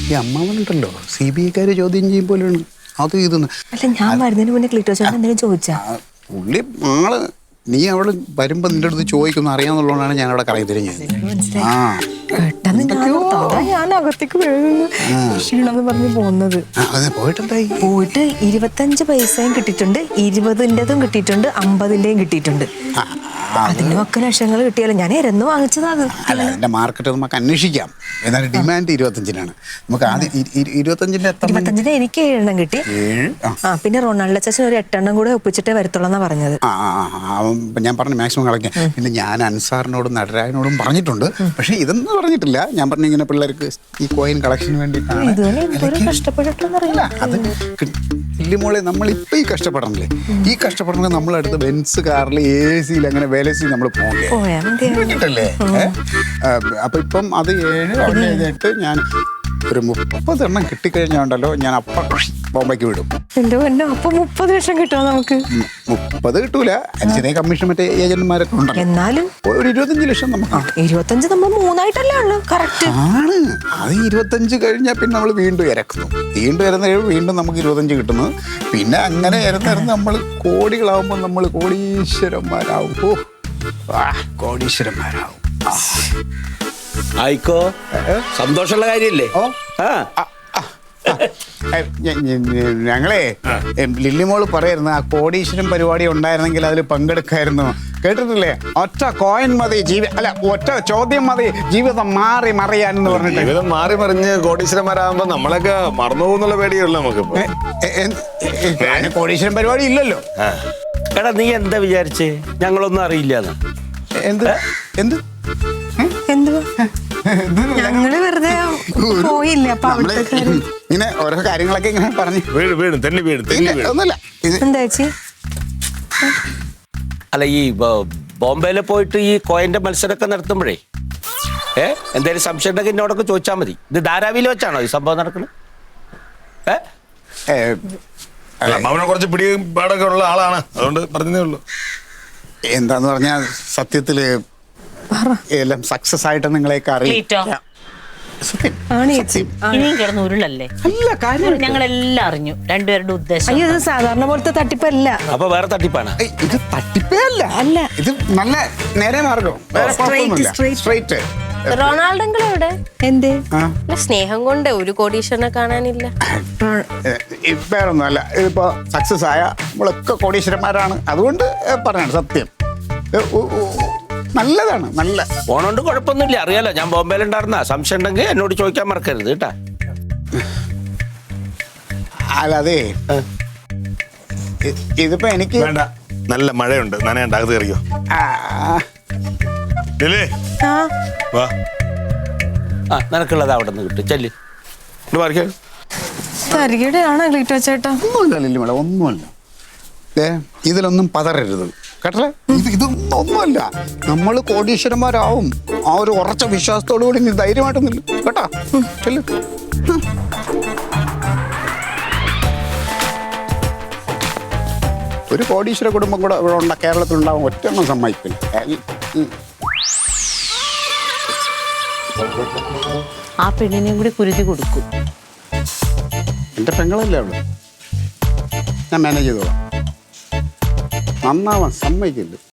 ഈ അമ്മാവനുണ്ടല്ലോ CBI ചോദ്യം ചെയ്യും പോലെയാണ് അത് ഇതെന്ന്. അല്ല ഞാൻ വരുന്നതിന് മുന്നേ ക്ലീറ്റോ ചേട്ടൻ എന്തെങ്കിലും ചോദിച്ചാ? പുള്ളി ആള് നീ അവിടെ വരുമ്പോ നിന്റെ അടുത്ത് ചോദിക്കുന്നു അറിയാന്നുള്ളതാണ് ഞാൻ അവിടെ കറങ്ങി തിരിഞ്ഞത്. ആ പെട്ടെന്ന് ഞാൻ അകത്തേക്ക് ക്ഷീണമെന്ന് പറഞ്ഞ് പോകുന്നത്. പോയിട്ടുണ്ടായി. പോയിട്ട് 25 പൈസയും കിട്ടിയിട്ടുണ്ട്, 20-ൻ്റെതും കിട്ടിയിട്ടുണ്ട്, 50-ൻ്റെയും കിട്ടിയിട്ടുണ്ട്. അതിന്റെ ഒക്കെ ലക്ഷങ്ങൾ കിട്ടിയാലും ഞാൻ ഇരന്ന് വാങ്ങിച്ചതാ. അല്ല അതിന്റെ മാർക്കറ്റ് നമുക്ക് അന്വേഷിക്കാം. എന്നാലും ഡിമാൻഡ് 25-നാണ്. നമുക്ക് ആദ്യം 25-ന്റെ 25-ന് എനിക്ക് 7 എണ്ണം കിട്ടി. പിന്നെ റൊണാൾഡോ ചാച്ചൻ ഒരു 8 എണ്ണം കൂടെ ഒപ്പിച്ചിട്ടേ വരത്തുള്ളൂ പറഞ്ഞത്. ഞാൻ പറഞ്ഞു മാക്സിമം കളയ്ക്കാം. പിന്നെ ഞാൻ അൻസാറിനോടും നടരാജനോടും പറഞ്ഞിട്ടുണ്ട്. പക്ഷെ ഇതൊന്നും പറഞ്ഞിട്ടില്ല. ഞാൻ പറഞ്ഞു ഇങ്ങനെ പിള്ളേർക്ക് ഈ കോയിൻ കളക്ഷന് വേണ്ടിയിട്ടാണ്. അത് ഇല്ലുമോളെ നമ്മളിപ്പോ ഈ കഷ്ടപ്പെടണല്ലേ, ഈ കഷ്ടപ്പെടണ നമ്മളടുത്ത് ബെൻസ് കാറിൽ AC-യിൽ അങ്ങനെ വേലസി നമ്മൾ പോകണ്ടേ. അപ്പൊ ഇപ്പം അത് 7 8 ഞാൻ ഒരു 30 എണ്ണം കിട്ടിക്കഴിഞ്ഞാണ്ടല്ലോ ഞാൻ അപ്പം ബോംബെക്ക് വിടും. എന്റെ പൊന്നോ, അപ്പൊ 30 ലക്ഷം കിട്ടുമോ നമുക്ക്? 30 കിട്ടൂല, അതിനെ കമ്മീഷൻ മറ്റേ ഏജന്റുമാരൊക്കെ ഉണ്ടല്ലോ. എന്നാലും ഒരു 25 ലക്ഷം നമുക്ക്. 25 നമ്മൾ 3ആയിട്ടല്ലേ ഉള്ളു. കറക്റ്റ് ആണ്. അത് 25 കഴിഞ്ഞാൽ പിന്നെ നമ്മൾ വീണ്ടും ഇരക്കുന്നു. വീണ്ടും നമുക്ക് 25 കിട്ടുന്നു. പിന്നെ അങ്ങനെ ഇരന്നിരുന്ന് നമ്മൾ കോടികളാവുമ്പോൾ നമ്മൾ കോടീശ്വരന്മാരാവും. കോടീശ്വരന്മാരാവും. ആയിക്കോ, സന്തോഷമുള്ള കാര്യല്ലേ? ഞങ്ങളെ ലില്ലിമോള് പറയായിരുന്നു ആ കോടീശ്വരം പരിപാടി ഉണ്ടായിരുന്നെങ്കിൽ അതിൽ പങ്കെടുക്കായിരുന്നു. കേട്ടിട്ടില്ലേ? ഒറ്റ കോയിൻ മതി ഒറ്റ ചോദ്യം മതി ജീവിതം മാറി മറിയാനെന്ന് പറഞ്ഞിട്ട്. ജീവിതം മാറി മറിഞ്ഞ് കോടീശ്വരന്മാരാകുമ്പോ നമ്മളൊക്കെ മറന്നു പോകുന്നുള്ള പേടിയുള്ളൂ നമുക്ക്. കോടീശ്വരം പരിപാടി ഇല്ലല്ലോ. എടാ നീ എന്താ വിചാരിച്ചേ ഞങ്ങളൊന്നും അറിയില്ല? എന്ത് ഞങ്ങള് വെറുതെ പോയില്ല. ഇങ്ങനെ ഓരോ കാര്യങ്ങളൊക്കെ ഇങ്ങനെ പറഞ്ഞു ഒന്നുമില്ല. എന്താ ചേച്ചി? അല്ല ഈ ബോംബെയിൽ പോയിട്ട് ഈ കോയിന്റെ മത്സരമൊക്കെ നടത്തുമ്പോഴേ എന്തായാലും സംശയം ഉണ്ടെങ്കിൽ എന്നോടൊക്കെ ചോദിച്ചാൽ മതി. ഇത് ധാരാവിയിൽ വെച്ചാണോ ഈ സംഭവം നടക്കുന്നത്? അമ്മാവനെ കുറച്ച് പിടിയും പാടൊക്കെ ഉള്ള ആളാണ്, അതുകൊണ്ട് പറഞ്ഞതേ ഉള്ളൂ. എന്താന്ന് പറഞ്ഞാൽ സത്യത്തില് എല്ലാം സക്സസ് ആയിട്ട് നിങ്ങളെയൊക്കെ അറിയാം. ഇനിയും കിടന്ന് ഉരുളല്ലേ? ഞങ്ങളെല്ലാം അറിഞ്ഞു രണ്ടുപേരുടെ ഉദ്ദേശം. അയ്യോ, ഇത് സാധാരണ പോലത്തെ തട്ടിപ്പല്ല. അപ്പൊ വേറെ തട്ടിപ്പാണ്. ഇത് തട്ടിപ്പേ അല്ല, ഇത് നല്ല നേരെ മാർഗം. സ്ട്രൈറ്റ്. റൊണാൾഡോ എവിടെ? എന്തേ? സ്നേഹം കൊണ്ട് ഒരു കോടീശ്വരനെ കാണാനില്ല. വേറൊന്നും അല്ല, ഇതിപ്പോ സക്സസ് ആയ നമ്മളൊക്കെ കോടീശ്വരന്മാരാണ്. അതുകൊണ്ട് പറഞ്ഞാണ് സത്യം. നല്ലതാണ്. നല്ല ഫോണുകൊണ്ട് കുഴപ്പമൊന്നുമില്ല, അറിയാലോ. ഞാൻ ബോംബെയിലുണ്ടായിരുന്ന സംശയം ഉണ്ടെങ്കിൽ എന്നോട് ചോദിക്കാൻ മറക്കരുത് കേട്ടാ. അല്ലാതെ ഇതിപ്പോ എനിക്ക് വേണ്ട, നല്ല മഴയുണ്ട്, നനയണ്ട, അകത്ത് കയറിയോ. നിനക്കുള്ളത് അവിടെ നിന്ന് കിട്ടും. ചെല്ലി ഒന്നുമല്ല. ഇതിലൊന്നും പതറരുത് കേട്ടല്ലേ. ഇതൊന്നുമല്ല. നമ്മൾ കോടീശ്വരന്മാരാവും. ആ ഒരു ഉറച്ച വിശ്വാസത്തോടു കൂടി നീ ധൈര്യമായിട്ട് നില്ല കേട്ടാ. ചെല്ലു. ഒരു കോടീശ്വര കുടുംബം കൂടെ ഇവിടെ കേരളത്തിലുണ്ടാവും. ഒറ്റെണ്ണം സമ്മതിക്കില്ല. ആ പെണ്ണിനെയും കൂടി കുരുതി കൊടുക്കും. എൻ്റെ പെങ്ങളല്ലേ അവള്. ഞാൻ മാനേജ് ചെയ്തോളാം. നന്നാവാൻ സമ്മതിക്കില്ല.